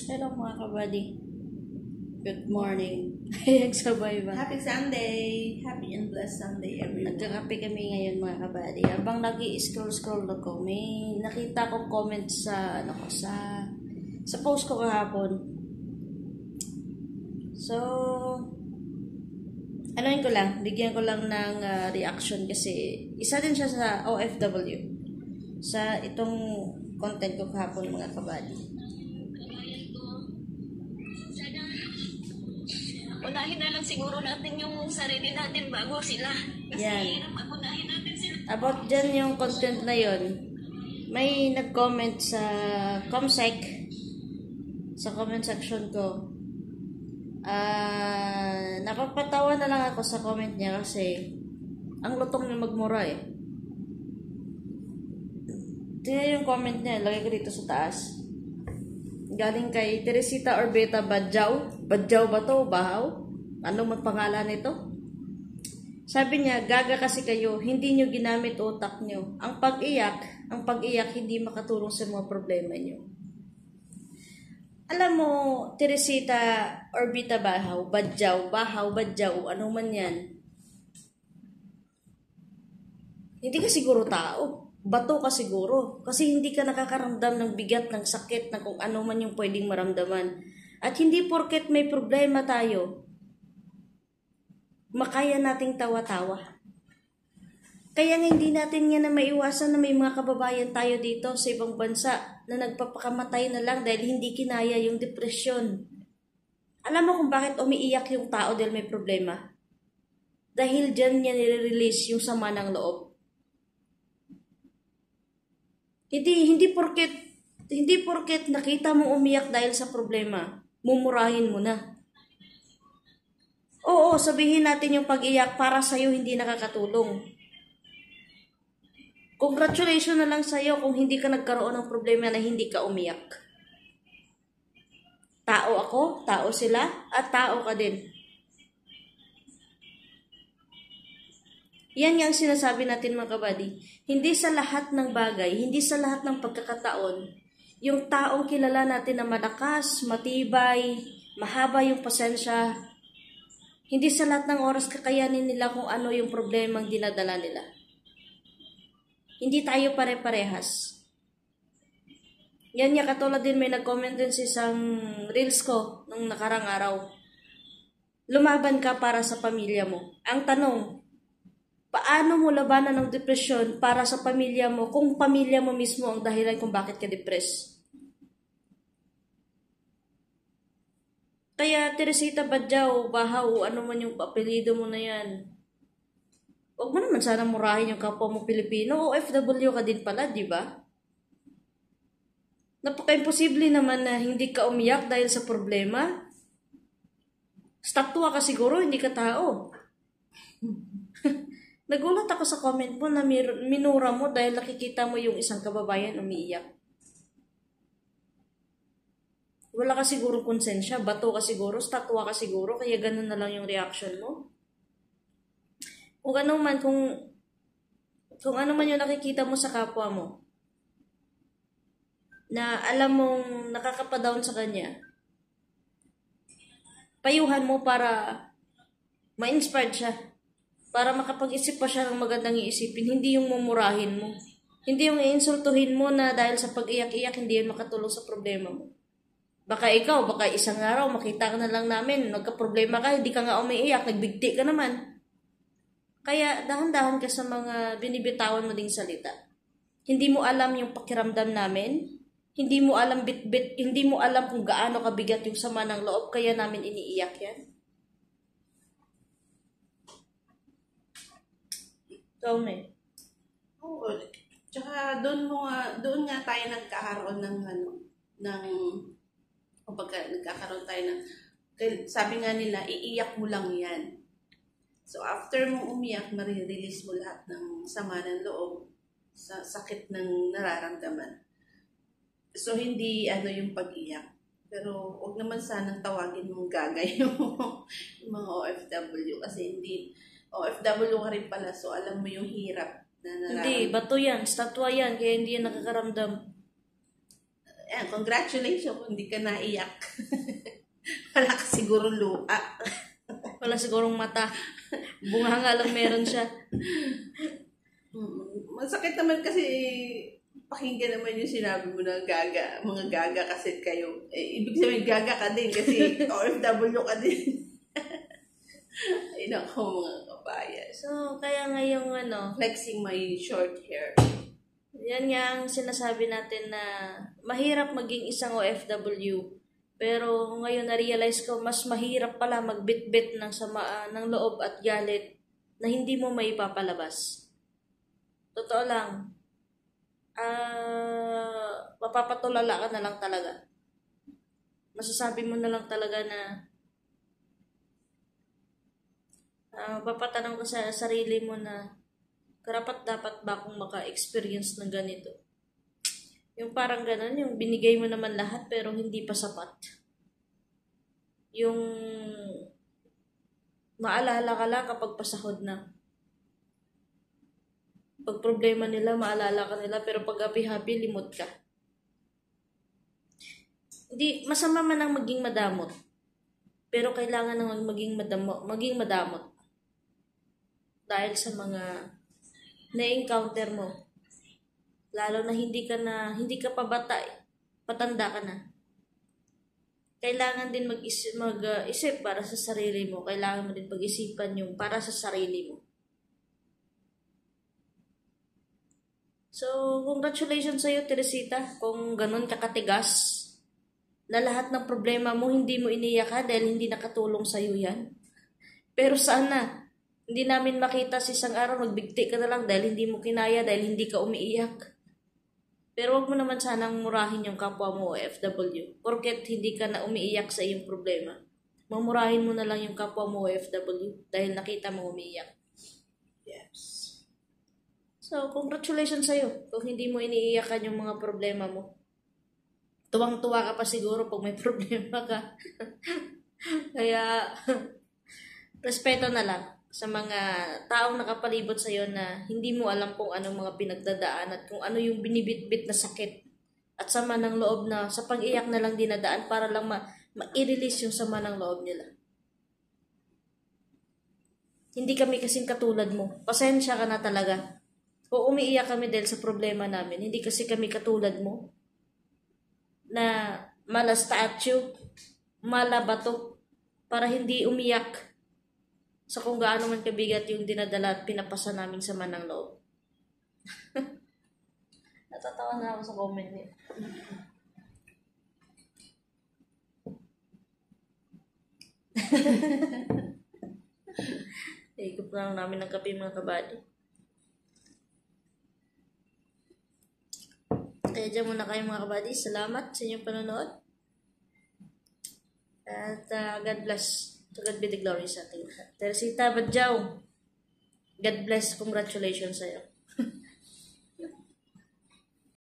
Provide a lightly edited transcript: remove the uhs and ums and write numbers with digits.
Hello mga kabady. Good morning. Nagsabay ba? Happy Sunday! Happy and blessed Sunday, everyone. Nagkakape kami ngayon mga kabady. Habang nag-i-scroll ako, may nakita ko comment sa sa post ko kahapon. So, bigyan ko lang ng reaction kasi isa din siya sa OFW. Sa itong content ko kahapon mga kabady. Unahin na lang siguro natin yung sarili natin bago sila. Kasi Yan. unahin natin sila. About dyan yung content na yon, may nag-comment sa Comsec, sa comment section ko. Napapatawa na lang ako sa comment niya kasi ang lutong niya magmura eh. Tingnan yung comment niya, lagay ko dito sa taas. Galing kay Teresita Orbeta Badjaw. Badjaw ba to? Bahaw? Ano man pangalan nito? Sabi niya, gaga kasi kayo, hindi nyo ginamit utak nyo. Ang pag-iyak hindi makatulong sa mga problema nyo. Alam mo, Teresita Orbita Bahaw, Badjaw, ano man yan. Hindi ka siguro tao. Bato ka siguro. Kasi hindi ka nakakaramdam ng bigat, ng sakit, na kung ano man yung pwedeng maramdaman. At hindi porket may problema tayo, makaya nating tawa-tawa. Kaya nga hindi natin nga na maiwasan na may mga kababayan tayo dito sa ibang bansa na nagpapakamatay na lang dahil hindi kinaya yung depresyon. Alam mo kung bakit umiiyak yung tao dahil may problema? Dahil dyan niya nire-release yung sama ng loob. Hindi porket nakita mo umiyak dahil sa problema, mumurahin mo na. Oo, sabihin natin yung pag-iyak para sa'yo hindi nakakatulong. Congratulations na lang sa'yo kung hindi ka nagkaroon ng problema na hindi ka umiyak. Tao ako, tao sila, at tao ka din. Yan nga ang sinasabi natin mga kabady. Hindi sa lahat ng bagay, hindi sa lahat ng pagkakataon, yung taong kilala natin na malakas, matibay, mahaba yung pasensya, hindi sa lahat ng oras kakayanin nila kung ano yung problemang dinadala nila. Hindi tayo pare-parehas. Yan nga katulad din may nag-comment din sa isang reels ko nung nakarang araw. Lumaban ka para sa pamilya mo. Ang tanong, paano mo labanan ng depresyon para sa pamilya mo kung pamilya mo mismo ang dahilan kung bakit ka depressed? Kaya Teresita Badjaw, Bahaw, ano man yung apelido mo na yan, huwag mo naman sana murahin yung kapwa mo Pilipino. OFW ka din pala, di ba? Napaka-imposible naman na hindi ka umiyak dahil sa problema. Statwa ka siguro, hindi ka tao. Nagulat ako sa comment mo na minura mo dahil nakikita mo yung isang kababayan umiiyak. Wala ka siguro konsensya, bato ka siguro, statwa ka siguro, kaya ganun na lang yung reaction mo. Kung ano man yung nakikita mo sa kapwa mo, na alam mong nakakapadown sa kanya, payuhan mo para ma-inspired siya. Para makapag-isip pa siya ng magandang iisipin, hindi yung mumurahin mo. Hindi yung iinsultuhin mo na dahil sa pag-iyak-iyak, hindi yan makatulong sa problema mo. Baka isang araw, makita ka na lang namin, nagka-problema ka, hindi ka nga umiiyak, nagbigti ka naman. Kaya dahan-dahan ka sa mga binibitawan mo ding salita. Hindi mo alam yung pakiramdam namin, hindi mo alam hindi mo alam kung gaano kabigat yung sama ng loob, kaya namin iniiyak yan. Oo. Tsaka doon nga tayo nagkakaroon nagkakaroon tayo ng, sabi nga nila, iiyak mo lang yan. So after mong umiyak, marirelease mo lahat ng sama ng loob, sa sakit ng nararamdaman. So hindi yung pag-iyak. Pero huwag naman sanang tawagin mong gagay yung mga OFW kasi hindi OFW ka rin pala, so alam mo yung hirap na nararamdaman. Hindi, bato yan, statwa yan, kaya hindi yan nakakaramdam. yan. Congratulations kung hindi ka naiyak. Wala ka siguro luha. Wala sigurong mata. Bunganga lang meron siya. Masakit naman kasi pakinggan naman yung sinabi mo na gaga. Mga gaga kasi kayo. Ibig sabihin gaga ka din kasi OFW ka din. Ay nako mga kabayan. So, kaya ngayong Flexing my short hair. yan nga ang sinasabi natin na mahirap maging isang OFW. Pero ngayon na-realize ko, mas mahirap pala magbitbit ng sama ng loob at galit na hindi mo maipapalabas. Totoo lang. Mapapatulala ka na lang talaga. Masasabi mo na lang talaga na papatanong ka sa sarili mo na karapat-dapat ba akong maka-experience ng ganito? Yung parang ganun, yung binigay mo naman lahat pero hindi pa sapat. Yung maalala ka lang kapag pasahod na. Pag problema nila, maalala ka nila pero pag happy-happy, limot ka. Hindi, masama man ang maging madamot. Pero kailangan nang maging madamot. Dahil sa mga na-encounter mo. Lalo na hindi ka pa bata, patanda ka na. Kailangan din mag-isip para sa sarili mo. Kailangan mo din pag-isipan yung para sa sarili mo. So, congratulations sa'yo, Teresita, kung ganun kakatigas na lahat ng problema mo hindi mo iniyak dahil hindi nakatulong sa'yo yan. Pero sana, hindi namin makita sa isang araw, magbigti ka na lang dahil hindi mo kinaya, dahil hindi ka umiiyak. Pero wag mo naman sanang murahin yung kapwa mo OFW. Porket hindi ka na umiiyak sa iyong problema. Mamurahin mo na lang yung kapwa mo OFW dahil nakita mo umiiyak. Yes. So, congratulations sa'yo kung hindi mo iniiyakan yung mga problema mo. Tuwang-tuwa ka pa siguro pag may problema ka. Kaya, respeto na lang sa mga taong nakapalibot sa'yo na hindi mo alam kung anong mga pinagdadaan at kung ano yung binibitbit na sakit at sama ng loob na sa pag-iyak na lang dinadaan para lang ma-release yung sama ng loob nila. Hindi kami kasing katulad mo. Pasensya ka na talaga. O umiiyak kami dahil sa problema namin. Hindi kasi kami katulad mo na mala statue, mala bato para hindi umiyak sa kung gaano man kabigat yung dinadala at pinapasa namin sa manang loob. Natatawa na ako sa comment niya. Ikot na lang namin ng kape mga kabady. Kaya dyan muna kayo mga kabady. Salamat sa inyong panonood. At God bless. To God be the glory sa ating lahat. Teresita Badjaw, God bless. Congratulations sa'yo.